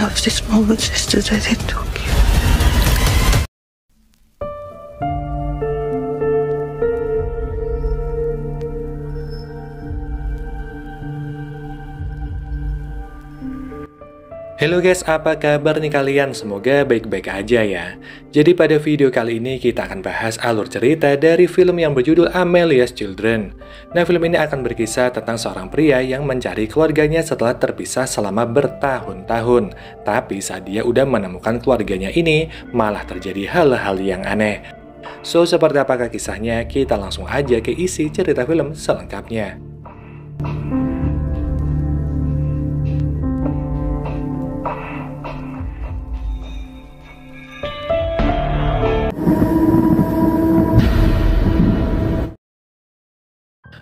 love this moment sister that it took you. Halo guys, apa kabar nih kalian? Semoga baik-baik aja ya. Jadi pada video kali ini kita akan bahas alur cerita dari film yang berjudul Amelia's Children. Nah, film ini akan berkisah tentang seorang pria yang mencari keluarganya setelah terpisah selama bertahun-tahun. Tapi saat dia udah menemukan keluarganya ini, malah terjadi hal-hal yang aneh. So, seperti apakah kisahnya? Kita langsung aja ke isi cerita film selengkapnya.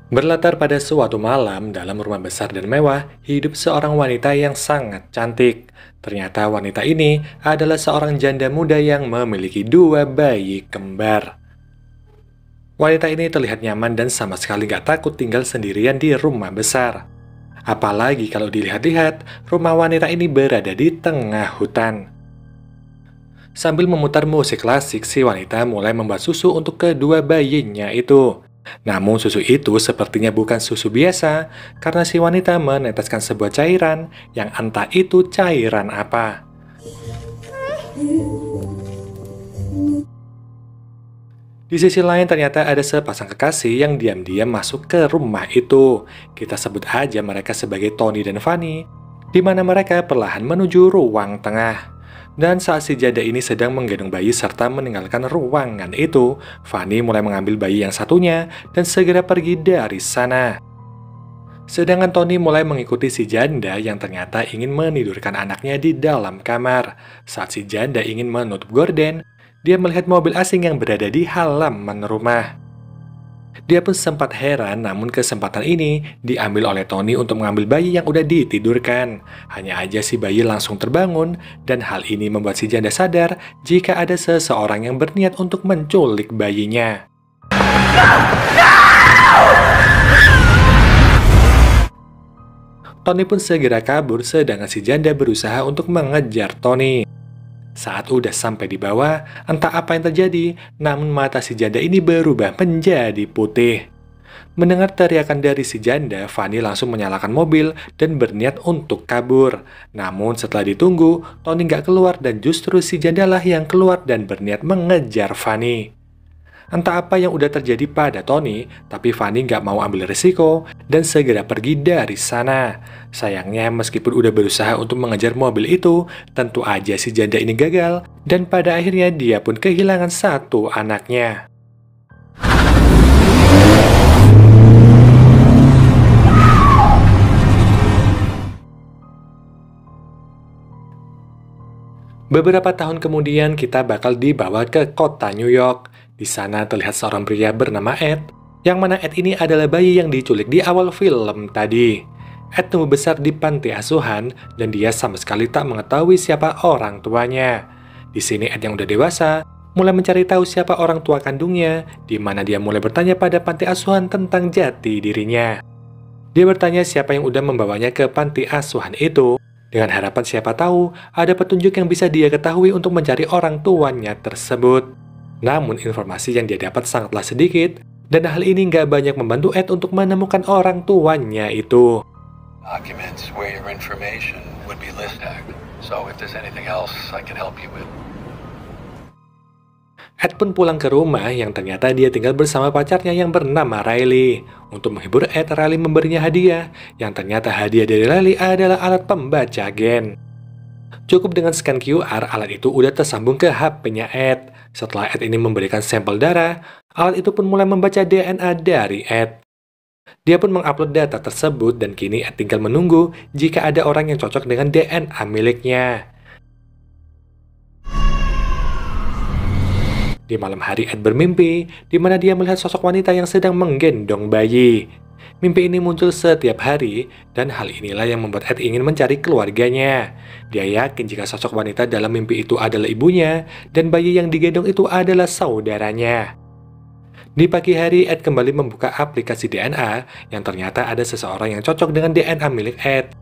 Berlatar pada suatu malam, dalam rumah besar dan mewah, hidup seorang wanita yang sangat cantik. Ternyata wanita ini adalah seorang janda muda yang memiliki 2 bayi kembar. Wanita ini terlihat nyaman dan sama sekali gak takut tinggal sendirian di rumah besar. Apalagi kalau dilihat-lihat, rumah wanita ini berada di tengah hutan. Sambil memutar musik klasik, si wanita mulai membuat susu untuk kedua bayinya itu. Namun susu itu sepertinya bukan susu biasa, karena si wanita meneteskan sebuah cairan yang entah itu cairan apa. Di sisi lain ternyata ada sepasang kekasih yang diam-diam masuk ke rumah itu. Kita sebut aja mereka sebagai Tony dan Fanny, di mana mereka perlahan menuju ruang tengah. Dan saat si janda ini sedang menggendong bayi serta meninggalkan ruangan itu, Fanny mulai mengambil bayi yang satunya dan segera pergi dari sana. Sedangkan Tony mulai mengikuti si janda yang ternyata ingin menidurkan anaknya di dalam kamar. Saat si janda ingin menutup gorden, dia melihat mobil asing yang berada di halaman rumah. Dia pun sempat heran, namun kesempatan ini diambil oleh Tony untuk mengambil bayi yang udah ditidurkan. Hanya aja si bayi langsung terbangun, dan hal ini membuat si janda sadar jika ada seseorang yang berniat untuk menculik bayinya. Tony pun segera kabur, sedangkan si janda berusaha untuk mengejar Tony. Saat udah sampai di bawah, entah apa yang terjadi, namun mata si janda ini berubah menjadi putih. Mendengar teriakan dari si janda, Fanny langsung menyalakan mobil dan berniat untuk kabur. Namun setelah ditunggu, Tony nggak keluar dan justru si janda lah yang keluar dan berniat mengejar Fanny. Entah apa yang udah terjadi pada Tony, tapi Fanny nggak mau ambil risiko dan segera pergi dari sana. Sayangnya meskipun udah berusaha untuk mengejar mobil itu, tentu aja si janda ini gagal dan pada akhirnya dia pun kehilangan 1 anaknya. Beberapa tahun kemudian kita bakal dibawa ke kota New York. Di sana terlihat seorang pria bernama Ed, yang mana Ed ini adalah bayi yang diculik di awal film tadi. Ed tumbuh besar di panti asuhan dan dia sama sekali tak mengetahui siapa orang tuanya. Di sini Ed yang udah dewasa mulai mencari tahu siapa orang tua kandungnya, di mana dia mulai bertanya pada panti asuhan tentang jati dirinya. Dia bertanya siapa yang udah membawanya ke panti asuhan itu, dengan harapan siapa tahu ada petunjuk yang bisa dia ketahui untuk mencari orang tuanya tersebut. Namun informasi yang dia dapat sangatlah sedikit, dan hal ini nggak banyak membantu Ed untuk menemukan orang tuanya itu. Documents where your information would be listed. So if there's anything else I can help you with. Ed pun pulang ke rumah yang ternyata dia tinggal bersama pacarnya yang bernama Riley. Untuk menghibur Ed, Riley memberinya hadiah, yang ternyata hadiah dari Riley adalah alat pembaca gen. Cukup dengan scan QR, alat itu udah tersambung ke HP-nya Ed. Setelah Ed ini memberikan sampel darah, alat itu pun mulai membaca DNA dari Ed. Dia pun mengupload data tersebut dan kini Ed tinggal menunggu jika ada orang yang cocok dengan DNA miliknya. Di malam hari Ed bermimpi, di mana dia melihat sosok wanita yang sedang menggendong bayi. Mimpi ini muncul setiap hari, dan hal inilah yang membuat Ed ingin mencari keluarganya. Dia yakin jika sosok wanita dalam mimpi itu adalah ibunya, dan bayi yang digendong itu adalah saudaranya. Di pagi hari, Ed kembali membuka aplikasi DNA, yang ternyata ada seseorang yang cocok dengan DNA milik Ed.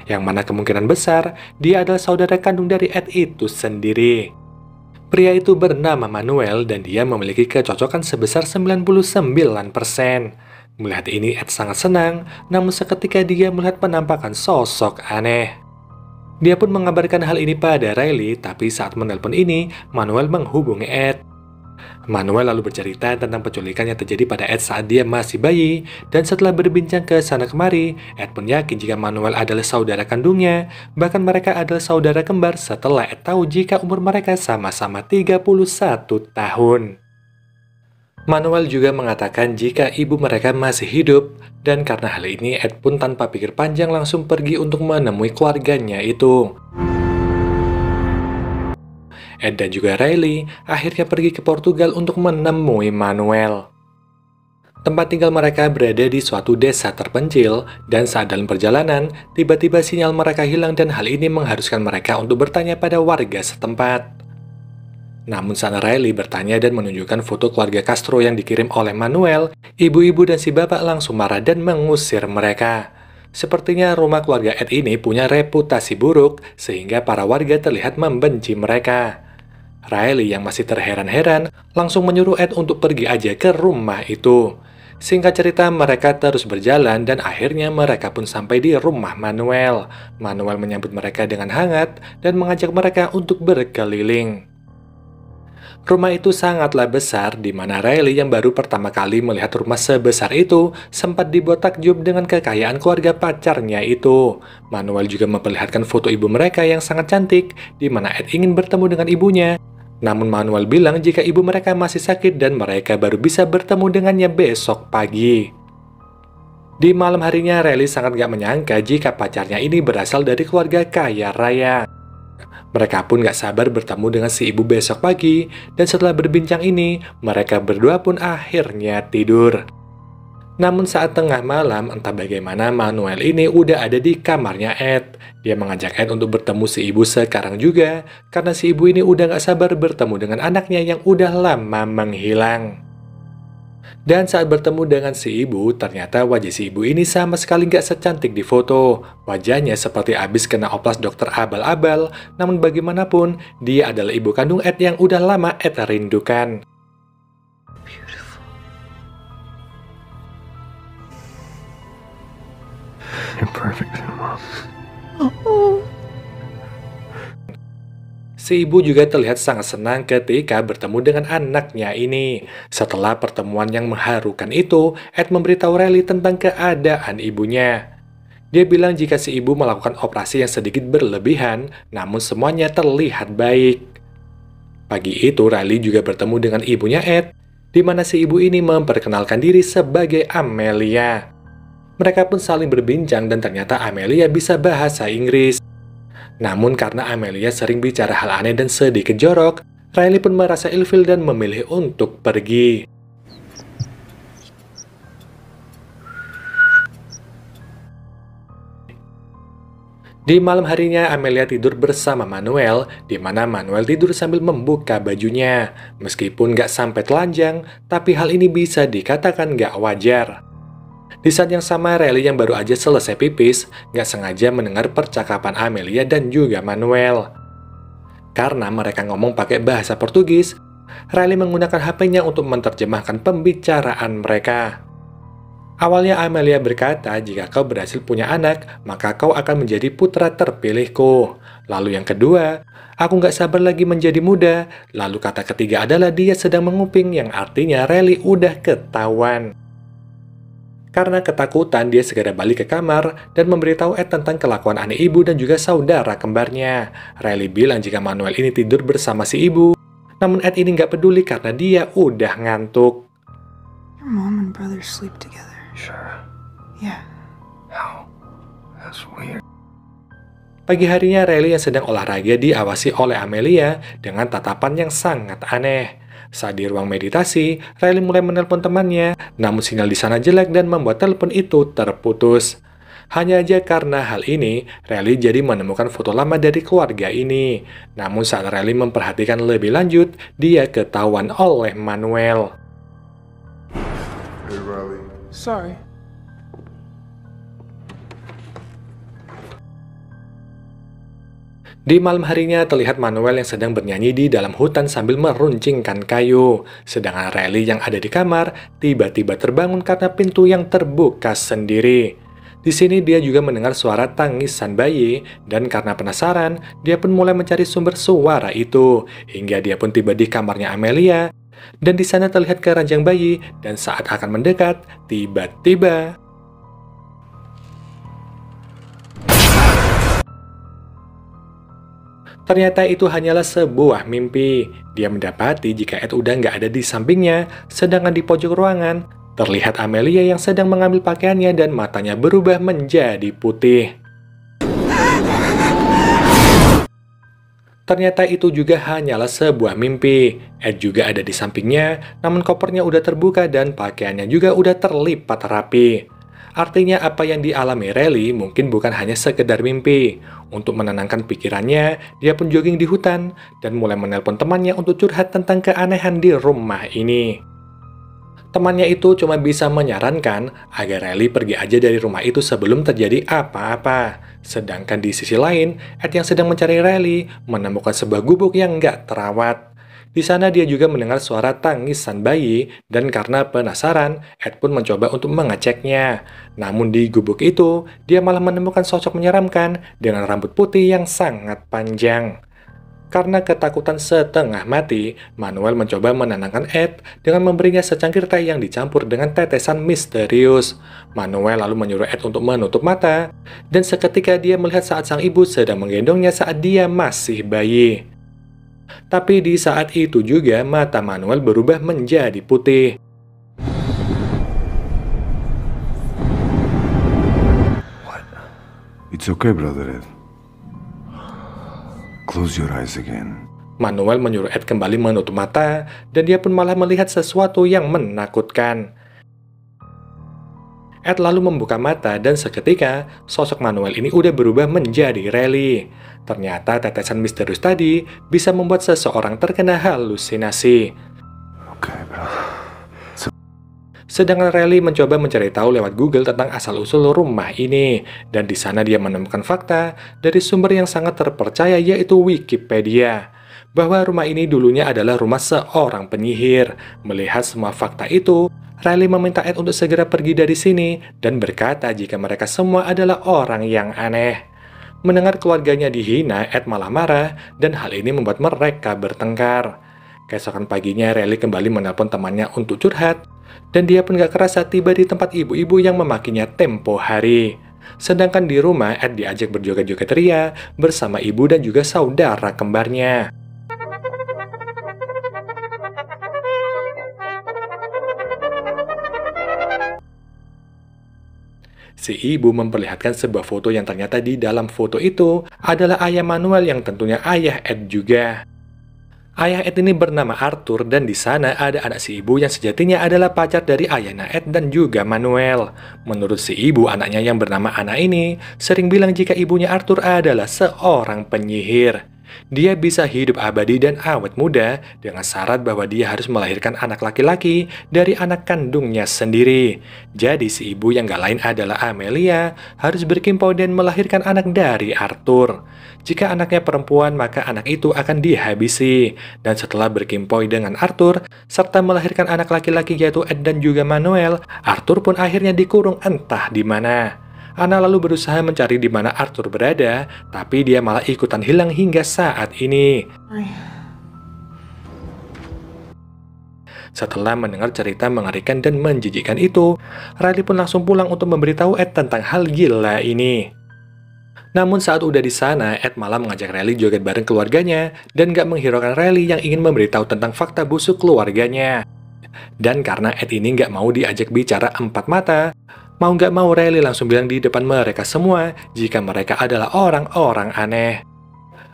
yang mana kemungkinan besar dia adalah saudara kandung dari Ed itu sendiri. Pria itu bernama Manuel dan dia memiliki kecocokan sebesar 99%. Melihat ini Ed sangat senang, namun seketika dia melihat penampakan sosok aneh. Dia pun mengabarkan hal ini pada Riley, tapi saat menelpon ini, Manuel menghubungi Ed. Manuel lalu bercerita tentang penculikan yang terjadi pada Ed saat dia masih bayi, dan setelah berbincang ke sana kemari, Ed pun yakin jika Manuel adalah saudara kandungnya, bahkan mereka adalah saudara kembar setelah Ed tahu jika umur mereka sama-sama 31 tahun. Manuel juga mengatakan jika ibu mereka masih hidup, dan karena hal ini Ed pun tanpa pikir panjang langsung pergi untuk menemui keluarganya itu. Ed dan juga Riley akhirnya pergi ke Portugal untuk menemui Manuel. Tempat tinggal mereka berada di suatu desa terpencil, dan saat dalam perjalanan, tiba-tiba sinyal mereka hilang dan hal ini mengharuskan mereka untuk bertanya pada warga setempat. Namun saat Riley bertanya dan menunjukkan foto keluarga Castro yang dikirim oleh Manuel, ibu-ibu dan si bapak langsung marah dan mengusir mereka. Sepertinya rumah keluarga Ed ini punya reputasi buruk, sehingga para warga terlihat membenci mereka. Riley yang masih terheran-heran langsung menyuruh Ed untuk pergi aja ke rumah itu. Singkat cerita, mereka terus berjalan dan akhirnya mereka pun sampai di rumah Manuel. Manuel menyambut mereka dengan hangat dan mengajak mereka untuk berkeliling. Rumah itu sangatlah besar, di mana Riley yang baru pertama kali melihat rumah sebesar itu sempat dibuat takjub dengan kekayaan keluarga pacarnya itu. Manuel juga memperlihatkan foto ibu mereka yang sangat cantik, di mana Ed ingin bertemu dengan ibunya. Namun Manuel bilang jika ibu mereka masih sakit dan mereka baru bisa bertemu dengannya besok pagi. Di malam harinya, Riley sangat gak menyangka jika pacarnya ini berasal dari keluarga kaya raya. Mereka pun gak sabar bertemu dengan si ibu besok pagi, dan setelah berbincang ini, mereka berdua pun akhirnya tidur. Namun saat tengah malam, entah bagaimana Manuel ini udah ada di kamarnya Ed. Dia mengajak Ed untuk bertemu si ibu sekarang juga, karena si ibu ini udah gak sabar bertemu dengan anaknya yang udah lama menghilang. Dan saat bertemu dengan si ibu, ternyata wajah si ibu ini sama sekali gak secantik di foto. Wajahnya seperti abis kena oplas dokter abal-abal, namun bagaimanapun, dia adalah ibu kandung Ed yang udah lama Ed rindukan. Beautiful. You're perfect, Mom. Oh. Si ibu juga terlihat sangat senang ketika bertemu dengan anaknya ini. Setelah pertemuan yang mengharukan itu, Ed memberitahu Riley tentang keadaan ibunya. Dia bilang jika si ibu melakukan operasi yang sedikit berlebihan, namun semuanya terlihat baik. Pagi itu, Riley juga bertemu dengan ibunya Ed, di mana si ibu ini memperkenalkan diri sebagai Amelia. Mereka pun saling berbincang dan ternyata Amelia bisa bahasa Inggris. Namun karena Amelia sering bicara hal aneh dan sedikit jorok, Riley pun merasa ilfil dan memilih untuk pergi. Di malam harinya, Amelia tidur bersama Manuel, di mana Manuel tidur sambil membuka bajunya. Meskipun gak sampai telanjang, tapi hal ini bisa dikatakan gak wajar. Di saat yang sama, Riley yang baru aja selesai pipis, gak sengaja mendengar percakapan Amelia dan juga Manuel. Karena mereka ngomong pakai bahasa Portugis, Riley menggunakan HP-nya untuk menerjemahkan pembicaraan mereka. Awalnya Amelia berkata, jika kau berhasil punya anak, maka kau akan menjadi putra terpilihku. Lalu yang kedua, aku gak sabar lagi menjadi muda. Lalu kata ketiga adalah dia sedang menguping, yang artinya Riley udah ketahuan. Karena ketakutan, dia segera balik ke kamar dan memberitahu Ed tentang kelakuan aneh ibu dan juga saudara kembarnya. Riley bilang jika Manuel ini tidur bersama si ibu, namun Ed ini nggak peduli karena dia udah ngantuk. Your mom and brother sleep together. Sure. Yeah. How? That's weird. Pagi harinya, Riley yang sedang olahraga diawasi oleh Amelia dengan tatapan yang sangat aneh. Saat di ruang meditasi, Riley mulai menelpon temannya, namun sinyal di sana jelek dan membuat telepon itu terputus. Hanya aja karena hal ini, Riley jadi menemukan foto lama dari keluarga ini. Namun saat Riley memperhatikan lebih lanjut, dia ketahuan oleh Manuel. Hey, Riley. Sorry. Di malam harinya terlihat Manuel yang sedang bernyanyi di dalam hutan sambil meruncingkan kayu. Sedangkan Riley yang ada di kamar tiba-tiba terbangun karena pintu yang terbuka sendiri. Di sini dia juga mendengar suara tangisan bayi dan karena penasaran, dia pun mulai mencari sumber suara itu. Hingga dia pun tiba di kamarnya Amelia dan di sana terlihat keranjang bayi dan saat akan mendekat, tiba-tiba ternyata itu hanyalah sebuah mimpi. Dia mendapati jika Ed udah nggak ada di sampingnya, sedangkan di pojok ruangan, terlihat Amelia yang sedang mengambil pakaiannya dan matanya berubah menjadi putih. Ternyata itu juga hanyalah sebuah mimpi. Ed juga ada di sampingnya, namun kopernya udah terbuka dan pakaiannya juga udah terlipat rapi. Artinya apa yang dialami Riley mungkin bukan hanya sekedar mimpi. Untuk menenangkan pikirannya, dia pun jogging di hutan dan mulai menelpon temannya untuk curhat tentang keanehan di rumah ini. Temannya itu cuma bisa menyarankan agar Riley pergi aja dari rumah itu sebelum terjadi apa-apa. Sedangkan di sisi lain, Ed yang sedang mencari Riley menemukan sebuah gubuk yang nggak terawat. Di sana dia juga mendengar suara tangisan bayi dan karena penasaran, Ed pun mencoba untuk mengeceknya. Namun di gubuk itu, dia malah menemukan sosok menyeramkan dengan rambut putih yang sangat panjang. Karena ketakutan setengah mati, Manuel mencoba menenangkan Ed dengan memberinya secangkir teh yang dicampur dengan tetesan misterius. Manuel lalu menyuruh Ed untuk menutup mata, dan seketika dia melihat saat sang ibu sedang menggendongnya saat dia masih bayi. Tapi di saat itu juga mata Manuel berubah menjadi putih. What? It's okay, brother Ed. Close your eyes again. Manuel menyuruh Ed kembali menutup mata, dan dia pun malah melihat sesuatu yang menakutkan. Ed lalu membuka mata dan seketika sosok Manuel ini udah berubah menjadi Riley. Ternyata tetesan misterius tadi bisa membuat seseorang terkena halusinasi. Okay, bro. Sedangkan Riley mencoba mencari tahu lewat Google tentang asal-usul rumah ini. Dan di sana dia menemukan fakta dari sumber yang sangat terpercaya yaitu Wikipedia. Bahwa rumah ini dulunya adalah rumah seorang penyihir. Melihat semua fakta itu, Riley meminta Ed untuk segera pergi dari sini dan berkata jika mereka semua adalah orang yang aneh. Mendengar keluarganya dihina, Ed malah marah dan hal ini membuat mereka bertengkar. Keesokan paginya, Riley kembali menelpon temannya untuk curhat dan dia pun gak kerasa tiba di tempat ibu-ibu yang memakinya tempo hari. Sedangkan di rumah, Ed diajak berjoget-joget ria bersama ibu dan juga saudara kembarnya. Si ibu memperlihatkan sebuah foto yang ternyata di dalam foto itu adalah ayah Manuel yang tentunya ayah Ed juga. Ayah Ed ini bernama Arthur dan di sana ada anak si ibu yang sejatinya adalah pacar dari ayahnya Ed dan juga Manuel. Menurut si ibu, anaknya yang bernama Anna ini sering bilang jika ibunya Arthur adalah seorang penyihir. Dia bisa hidup abadi dan awet muda dengan syarat bahwa dia harus melahirkan anak laki-laki dari anak kandungnya sendiri. Jadi si ibu yang gak lain adalah Amelia harus berkimpau dan melahirkan anak dari Arthur. Jika anaknya perempuan maka anak itu akan dihabisi. Dan setelah berkimpau dengan Arthur serta melahirkan anak laki-laki yaitu Ed dan juga Manuel, Arthur pun akhirnya dikurung entah di mana. Anna lalu berusaha mencari di mana Arthur berada, tapi dia malah ikutan hilang hingga saat ini. Setelah mendengar cerita mengerikan dan menjijikkan itu, Riley pun langsung pulang untuk memberitahu Ed tentang hal gila ini. Namun saat udah di sana, Ed malah mengajak Riley joget bareng keluarganya dan gak menghiraukan Riley yang ingin memberitahu tentang fakta busuk keluarganya. Dan karena Ed ini gak mau diajak bicara empat mata, mau gak mau Riley langsung bilang di depan mereka semua jika mereka adalah orang-orang aneh.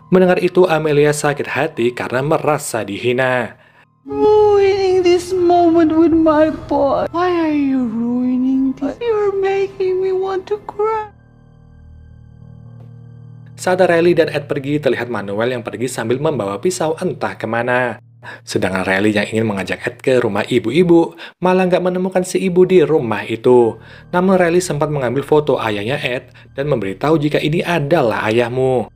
Mendengar itu Amelia sakit hati karena merasa dihina. Ruining this moment with my boy. Why are you ruining this? You're making me want to cry. Saat Riley dan Ed pergi, terlihat Manuel yang pergi sambil membawa pisau entah kemana. Sedangkan Riley yang ingin mengajak Ed ke rumah ibu-ibu malah nggak menemukan si ibu di rumah itu. Namun Riley sempat mengambil foto ayahnya Ed dan memberitahu jika ini adalah ayahmu.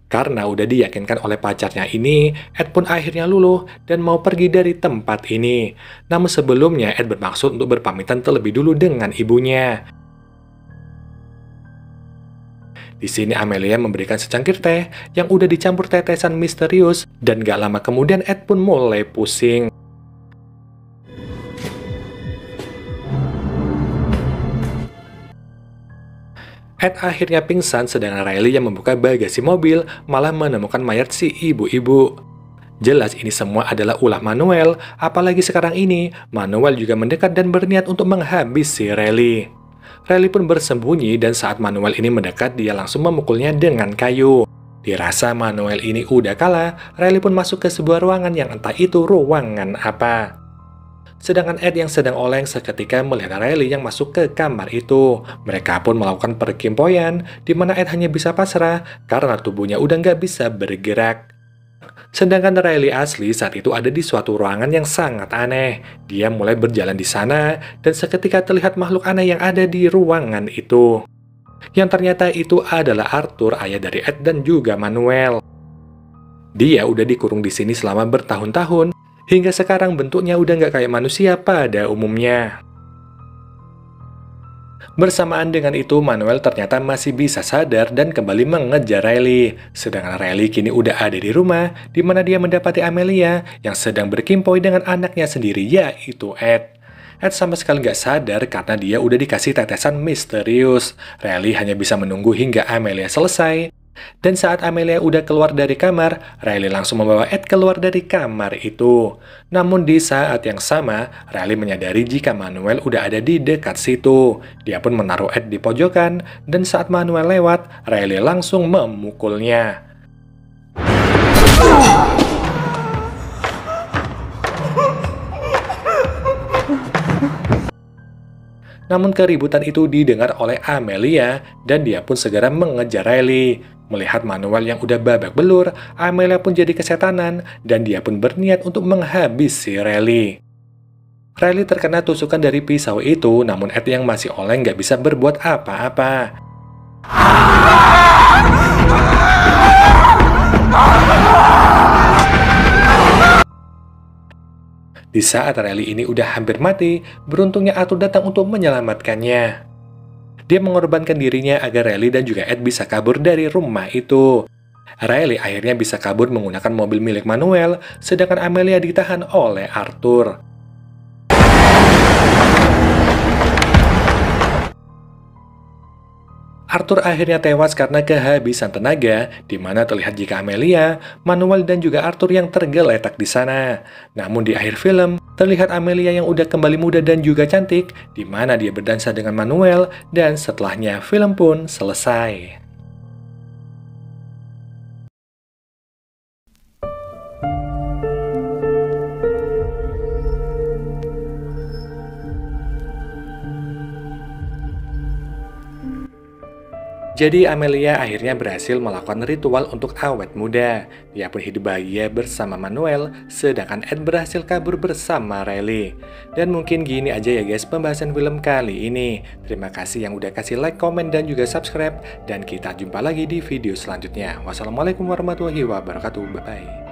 Karena udah diyakinkan oleh pacarnya ini, Ed pun akhirnya luluh dan mau pergi dari tempat ini. Namun sebelumnya Ed bermaksud untuk berpamitan terlebih dulu dengan ibunya. Di sini Amelia memberikan secangkir teh yang udah dicampur tetesan misterius dan gak lama kemudian Ed pun mulai pusing. Ed akhirnya pingsan sedangkan Riley yang membuka bagasi mobil malah menemukan mayat si ibu-ibu. Jelas ini semua adalah ulah Manuel, apalagi sekarang ini Manuel juga mendekat dan berniat untuk menghabisi Riley. Riley pun bersembunyi dan saat Manuel ini mendekat dia langsung memukulnya dengan kayu. Dirasa Manuel ini udah kalah, Riley pun masuk ke sebuah ruangan yang entah itu ruangan apa. Sedangkan Ed yang sedang oleng seketika melihat Riley yang masuk ke kamar itu. Mereka pun melakukan perkimpoian, di mana Ed hanya bisa pasrah karena tubuhnya udah nggak bisa bergerak. Sedangkan Riley asli saat itu ada di suatu ruangan yang sangat aneh. Dia mulai berjalan di sana dan seketika terlihat makhluk aneh yang ada di ruangan itu. Yang ternyata itu adalah Arthur, ayah dari Ed dan juga Manuel. Dia udah dikurung di sini selama bertahun-tahun. Hingga sekarang bentuknya udah nggak kayak manusia pada umumnya. Bersamaan dengan itu, Manuel ternyata masih bisa sadar dan kembali mengejar Riley. Sedangkan Riley kini udah ada di rumah, di mana dia mendapati Amelia yang sedang berkimpoi dengan anaknya sendiri, yaitu Ed. Ed sama sekali nggak sadar karena dia udah dikasih tetesan misterius. Riley hanya bisa menunggu hingga Amelia selesai. Dan saat Amelia udah keluar dari kamar, Riley langsung membawa Ed keluar dari kamar itu. Namun di saat yang sama, Riley menyadari jika Manuel udah ada di dekat situ. Dia pun menaruh Ed di pojokan, dan saat Manuel lewat, Riley langsung memukulnya. Namun keributan itu didengar oleh Amelia, dan dia pun segera mengejar Riley. Melihat Manuel yang udah babak belur, Amelia pun jadi kesetanan dan dia pun berniat untuk menghabisi Riley. Riley terkena tusukan dari pisau itu, namun Ed yang masih oleng nggak bisa berbuat apa-apa. Di saat Riley ini udah hampir mati, beruntungnya Arthur datang untuk menyelamatkannya. Dia mengorbankan dirinya agar Riley dan juga Ed bisa kabur dari rumah itu. Riley akhirnya bisa kabur menggunakan mobil milik Manuel, sedangkan Amelia ditahan oleh Arthur. Arthur akhirnya tewas karena kehabisan tenaga, di mana terlihat jika Amelia, Manuel dan juga Arthur yang tergeletak di sana. Namun di akhir film, terlihat Amelia yang udah kembali muda dan juga cantik, di mana dia berdansa dengan Manuel, dan setelahnya film pun selesai. Jadi Amelia akhirnya berhasil melakukan ritual untuk awet muda. Dia pun hidup bahagia bersama Manuel, sedangkan Ed berhasil kabur bersama Riley. Dan mungkin gini aja ya guys pembahasan film kali ini. Terima kasih yang udah kasih like, komen, dan juga subscribe. Dan kita jumpa lagi di video selanjutnya. Wassalamualaikum warahmatullahi wabarakatuh. Bye-bye.